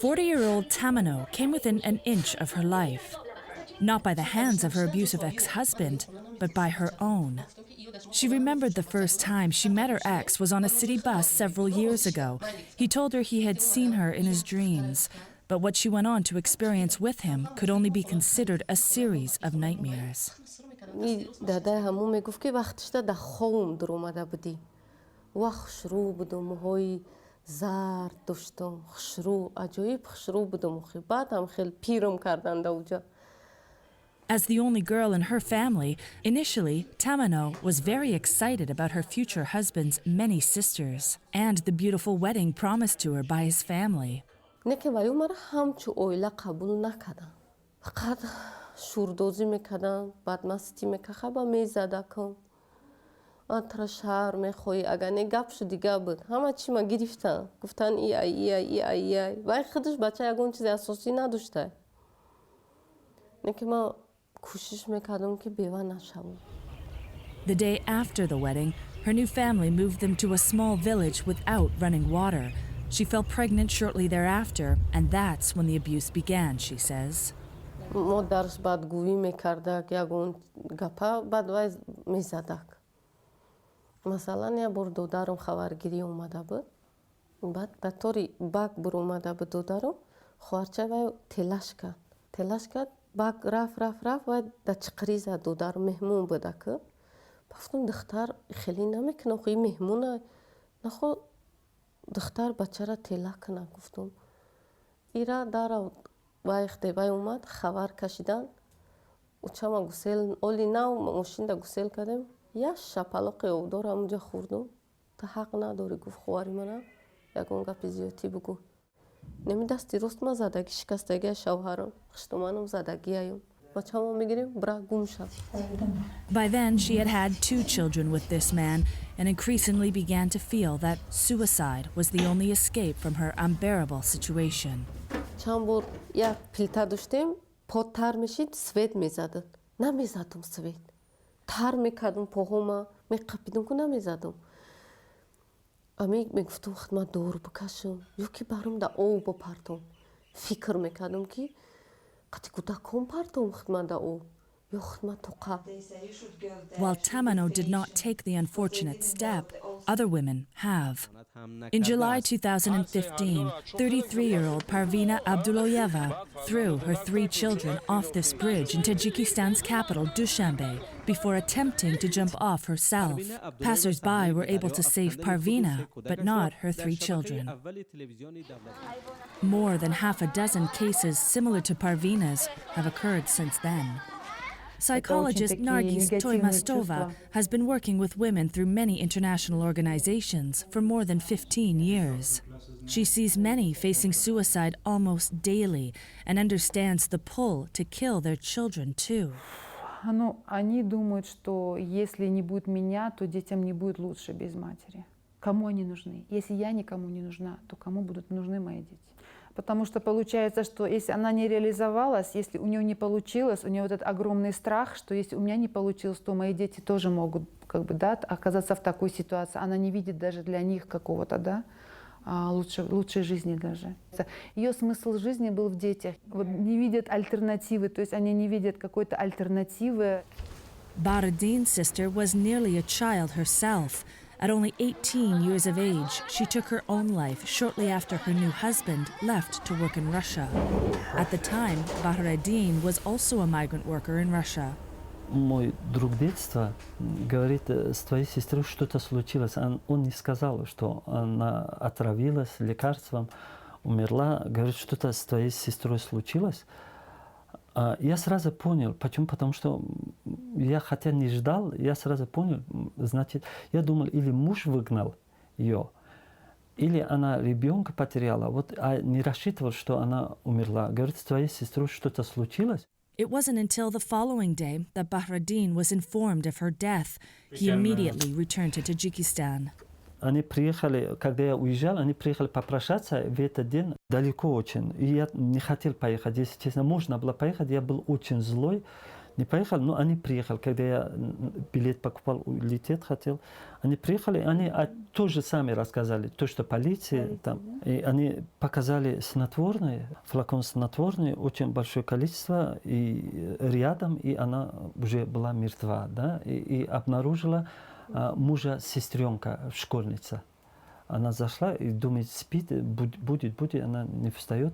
40-year-old Tamino came within an inch of her life, not by the hands of her abusive ex-husband, but by her own. She remembered the first time she met her ex was on a city bus several years ago. He told her he had seen her in his dreams, but what she went on to experience with him could only be considered a series of nightmares. As the only girl in her family, initially, Tamino was very excited about her future husband's many sisters and the beautiful wedding promised to her by his family. The day after the wedding, her new family moved them to a small village without running water. She fell pregnant shortly thereafter, and that's when the abuse began, she says. باگ رفت و در چقریزه دودار مهمون بوده که گفتم دختر خیلی نمیکنه خوی مهمونه نخو دختر بچه را تلا کنه گفتم ایرا داره وای اختبای اومد خبر کشیدن و چما گسل اولی ناو ماشین دا گسل کردیم یا شپلق او دور همونجا خوردم تا حق نداری گفت خواری منم یکون گپی زیادی بگو نمیدستی روست ما زدگی شکستگی شوهرم خشتمانم زدگی هایم ما چما میگیریم برا گم شد. By then she had had 2 children with this man and increasingly began to feel that suicide was the only escape from her unbearable situation. چند بار یک پلیتا داشتیم پا تر میشید سوید میزدن نمیزدم سوید تر میکردم پاهما میقپیدم که نمیزدم امی میگفتم وقت ما دور بکشم یکی برام دا او بپرتم فکر میکردم که قطی کتا کم پرتم وقت ما دا او یا وقت ما توقع. While Tamino did not take the unfortunate step, other women have. In July 2015, 33-year-old Parvina Abdullaeva threw her 3 children off this bridge in Tajikistan's capital, Dushanbe, before attempting to jump off herself. Passers-by were able to save Parvina, but not her 3 children. More than half a dozen cases similar to Parvina's have occurred since then. Psychologist Nargis Toymastova has been working with women through many international organizations for more than 15 years. She sees many facing suicide almost daily and understands the pull to kill their children too. Они думают, что если не будет меня, то детям не будет лучше без матери. Кому они нужны? Если я никому не нужна, то кому будут нужны мои дети? Потому что получается, что если она не реализовалась, если у нее не получилось, у нее вот этот огромный страх, что если у меня не получилось, то мои дети тоже могут оказаться в такой ситуации. Она не видит даже для них какого-то, лучшей жизни даже. Ее смысл жизни был в детях. Вот не видят альтернативы, то есть они не видят какой-то альтернативы. Bahraddin's sister was nearly a child herself. At only 18 years of age, she took her own life shortly after her new husband left to work in Russia. At the time, Bahraddin was also a migrant worker in Russia. Мой друг детства говорит, с твоей сестрой что-то случилось. Он не сказал, что она отравилась лекарством, умерла. Говорит, что-то с твоей сестрой случилось. Я сразу понял, почему? Потому что я, хотя не ждал, я сразу понял, значит, я думал, или муж выгнал ее, или она ребенка потеряла, не рассчитывал, что она умерла. Говорит, с твоей сестрой что-то случилось. It wasn't until the following day that Bahraddin was informed of her death. He immediately returned to Tajikistan. Они приехали, когда я уезжал, они приехали попрощаться в этот день далеко очень. И я не хотел поехать, если честно. Можно было поехать, я был очень злой, не поехали, но они приехали. Когда я билет покупал, улететь хотел, они приехали, они то же самое рассказали, то, что полиция там, и они показали снотворное, флакон снотворное, очень большое количество, и рядом, и она уже была мертва, да, и обнаружила мужа сестренка, школьница. Она зашла и думает, спит, будет, она не встает.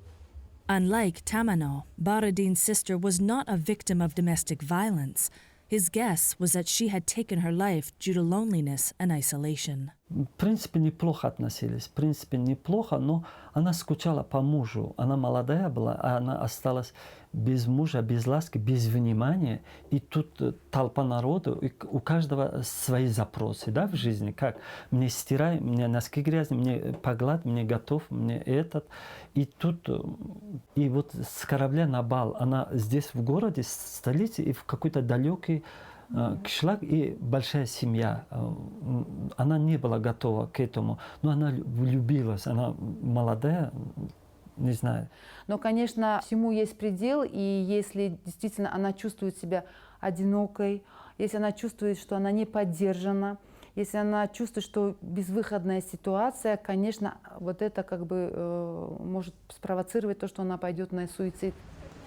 Unlike Tamano, Baradin's sister was not a victim of domestic violence. His guess was that she had taken her life due to loneliness and isolation. В принципе, неплохо относились, в принципе, неплохо, но она скучала по мужу. Она молодая была, а она осталась без мужа, без ласки, без внимания. И тут толпа народу, и у каждого свои запросы, да, в жизни. Как? Мне стирай, мне носки грязные, мне погладь, мне готов, мне этот. И тут, и вот с корабля на бал, она здесь в городе, в столице, и в какой-то далекий кишлак, и большая семья. Она не была готова к этому, но она влюбилась, она молодая, не знаю. Но, конечно, всему есть предел, и если действительно она чувствует себя одинокой, если она чувствует, что она не поддержана, если она чувствует, что безвыходная ситуация, конечно, вот это как бы может спровоцировать то, что она пойдет на суицид.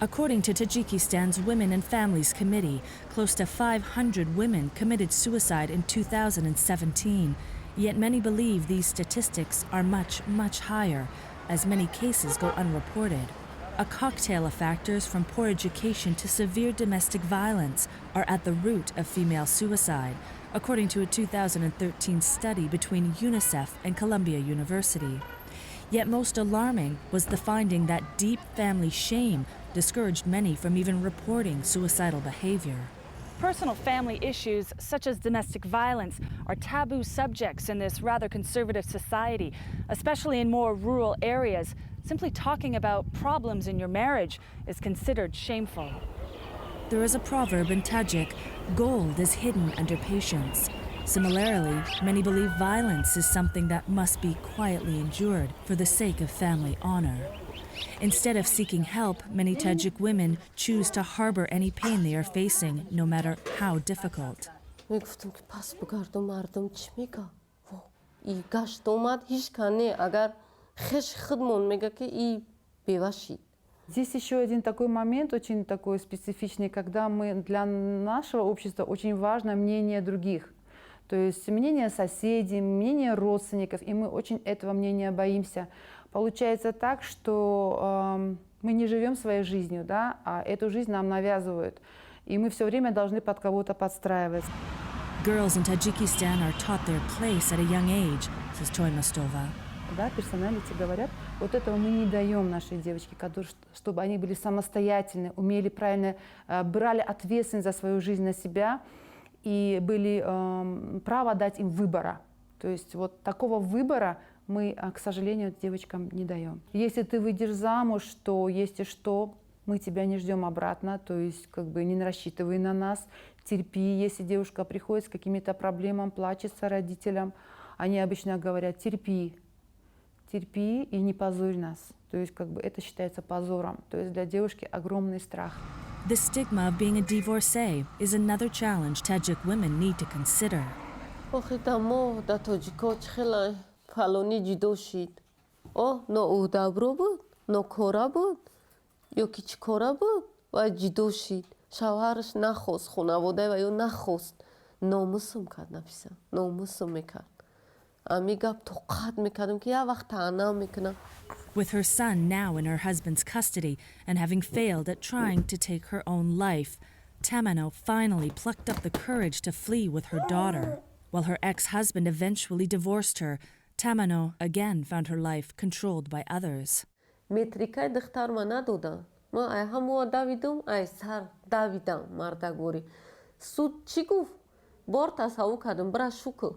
According to Tajikistan's Women and Families Committee, close to 500 women committed suicide in 2017. Yet many believe these statistics are much, much higher, as many cases go unreported. A cocktail of factors from poor education to severe domestic violence are at the root of female suicide, according to a 2013 study between UNICEF and Columbia University. Yet most alarming was the finding that deep family shame discouraged many from even reporting suicidal behavior. Personal family issues such as domestic violence are taboo subjects in this rather conservative society, especially in more rural areas. Simply talking about problems in your marriage is considered shameful. There is a proverb in Tajik, gold is hidden under patience. Similarly, many believe violence is something that must be quietly endured for the sake of family honor. Instead of seeking help, many Tajik women choose to harbor any pain they are facing, no matter how difficult. Здесь еще один такой момент, очень такой специфичный, когда для нашего общества очень важно мнение других. То есть мнение соседей, мнение родственников, и мы очень этого мнения боимся. Получается так, что мы не живем своей жизнью, да, а эту жизнь нам навязывают. И мы все время должны под кого-то подстраиваться. Girls in Tajikistan are taught their place at a young age, says Choi Mastova. Да, персоналити говорят, вот этого мы не даем нашей девочке, чтобы они были самостоятельны, умели правильно, брали ответственность за свою жизнь на себя и были право дать им выбора. То есть вот такого выбора мы, к сожалению, девочкам не даем. Если ты выйдешь замуж, то если что, мы тебя не ждем обратно, то есть как бы не рассчитывай на нас, терпи. Если девушка приходит с какими-то проблемами, плачется родителям, они обычно говорят: терпи, терпи и не позорь нас. То есть как бы это считается позором. То есть для девушки огромный страх. The stigma of being a divorcee is another challenge Tajik women need to consider. فلانی جدا شید نه او دبرو بود نه کارا بود یا که چی کارا بود و جدا شید شوهرش نخواست خانواده و یا نخواست ناموسم کرد نفیسم ناموسم میکرد امیگم توقت میکردم که یه وقت تنها میکنم. With her son now in her husband's custody and having failed at trying to take her own life, Tamano finally plucked up the courage to flee with her daughter. While her ex-husband eventually divorced her, Tamano again found her life controlled by others. متریکای دختر ما ندادن ما همو دویدم ای سر دویدم مردگوری سود چی گفت بار تصور کردم برا شوکو.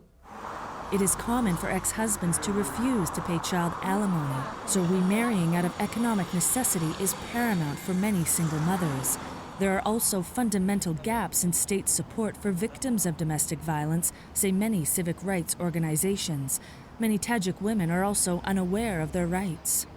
It is common for ex-husbands to refuse to pay child alimony, so remarrying out of economic necessity is paramount for many single mothers. There are also fundamental gaps in state support for victims of domestic violence, say many civic rights organizations. Many Tajik women are also unaware of their rights.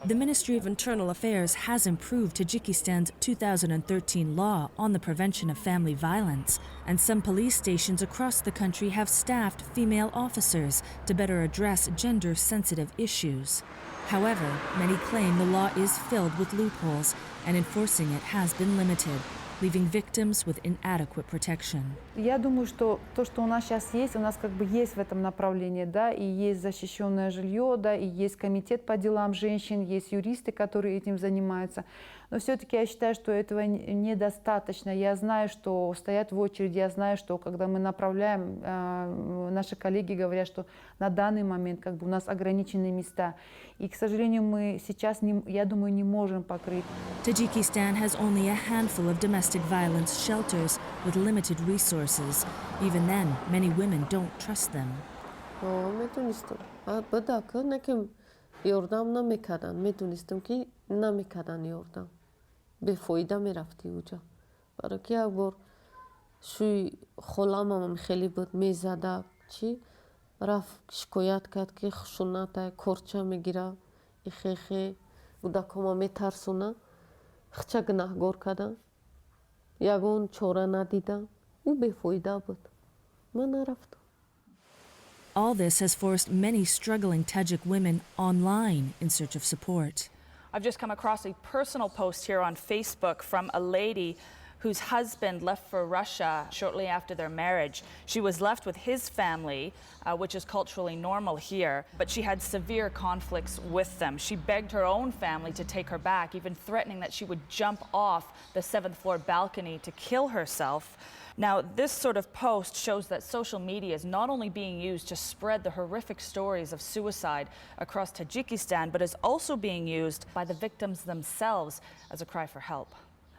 The Ministry of Internal Affairs has improved Tajikistan's 2013 law on the prevention of family violence, and some police stations across the country have staffed female officers to better address gender-sensitive issues. However, many claim the law is filled with loopholes, and enforcing it has been limited, leaving victims with inadequate protection. Я думаю, что то, что у нас сейчас есть, у нас как бы есть в этом направлении, да, и есть защищенное жилье, да, и есть комитет по делам женщин, есть юристы, которые этим занимаются. Но все-таки я считаю, что этого недостаточно. Я знаю, что стоят в очереди, я знаю, что когда мы направляем, наши коллеги говорят, что на данный момент как бы у нас ограниченные места. И, к сожалению, мы сейчас, я думаю, не можем покрыть. Tajikistan has only a handful of domestic violence shelters with limited resources. Even then, many women don't trust them. میدونستم بدا که نکم یاردم نمیکردن میدونستم که نمیکردن یاردم به فایده میرفتی اونجا برای که یک بار شوی خالم هم خیلی بود میزده چی رفت شکایت کرد که خشونت کورچه میگیره خیخه کودکام میترسونه خچه گناهگار کردن یگون چاره ندیدم او به فایده بود من نرفتم. All this has forced many struggling Tajik women online in search of support. I've just come across a personal post here on Facebook from a lady whose husband left for Russia shortly after their marriage. She was left with his family, which is culturally normal here, but she had severe conflicts with them. She begged her own family to take her back, even threatening that she would jump off the 7th floor balcony to kill herself. Now, this sort of post shows that social media is not only being used to spread the horrific stories of suicide across Tajikistan, but is also being used by the victims themselves as a cry for help.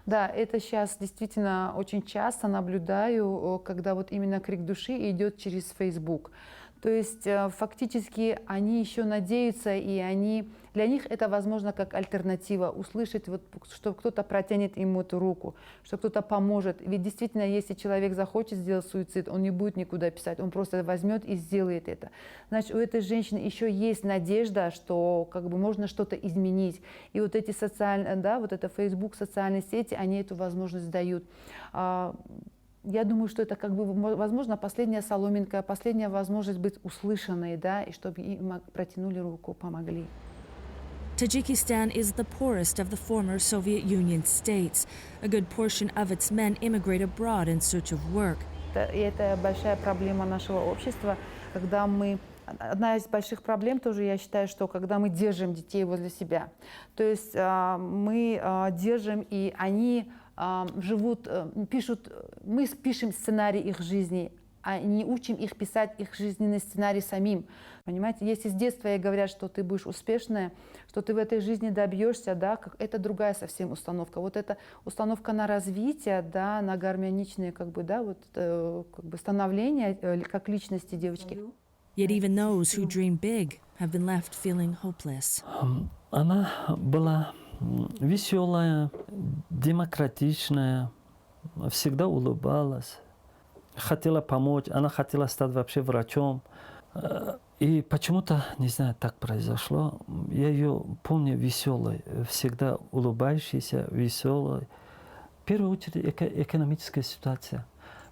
Да, это сейчас действительно очень часто наблюдаю, когда вот именно крик души идет через Facebook. То есть фактически они еще надеются, и для них это возможно как альтернатива, услышать, вот, что кто-то протянет им эту руку, что кто-то поможет. Ведь действительно, если человек захочет сделать суицид, он не будет никуда писать, он просто возьмет и сделает это. Значит, у этой женщины еще есть надежда, что как бы можно что-то изменить. И вот эти социальные, да, вот это Facebook, социальные сети, они эту возможность дают. Я думаю, что это как бы, возможно, последняя соломинка, последняя возможность быть услышанной, да, и чтобы им протянули руку, помогли. Tajikistan is the poorest of the former Soviet Union states. A good portion of its men immigrate abroad in search of work. И это большая проблема нашего общества, когда мы... Одна из больших проблем тоже, я считаю, что когда мы держим детей возле себя, то есть мы держим, и они живут, пишут, мы пишем сценарий их жизни, а не учим их писать их жизненный сценарий самим. Понимаете, если с детства ей говорят, что ты будешь успешная, что ты в этой жизни добьешься, да, это другая совсем установка. Вот эта установка на развитие, да, на гармоничное, как бы, да, вот, как бы становление как личности девочки. Yet even those who dream big have been left feeling hopeless. Она была веселая, демократичная, всегда улыбалась, хотела помочь, она хотела стать вообще врачом. И почему-то, не знаю, так произошло. Я ее помню веселой, всегда улыбающейся, веселой. В первую очередь экономическая ситуация,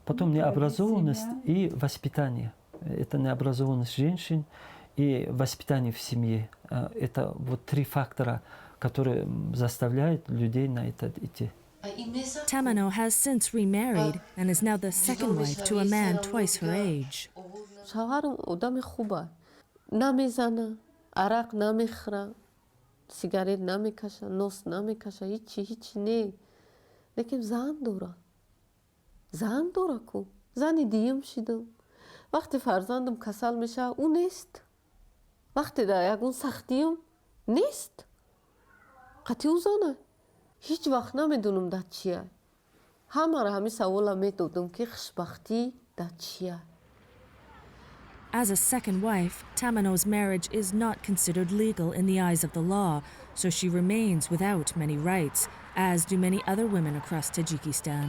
потом необразованность и воспитание. Это необразованность женщин и воспитание в семье. Это вот три фактора, которые заставляют людей на это идти. Tamano has since remarried and is now the second wife to a man twice her age. شوهرم آدم خوبه نمیزنه عرق نمیخوره سیگارت نمیکشه نوس نمیکشه هیچی نه لیکن زن داره کو زنی دیم شدم وقتی فرزندم کسل میشه او نیست وقتی در یکون سختیم نیست قطعی او زنه هیچ وقت نمیدونم در چیه همه را همی سوالا میدودم که خوشبختی در چیه. As a second wife, Tamano's marriage is not considered legal in the eyes of the law, so she remains without many rights, as do many other women across Tajikistan.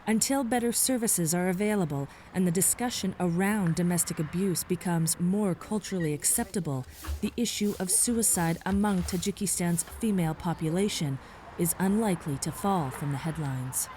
Until better services are available and the discussion around domestic abuse becomes more culturally acceptable, the issue of suicide among Tajikistan's female population is unlikely to fall from the headlines.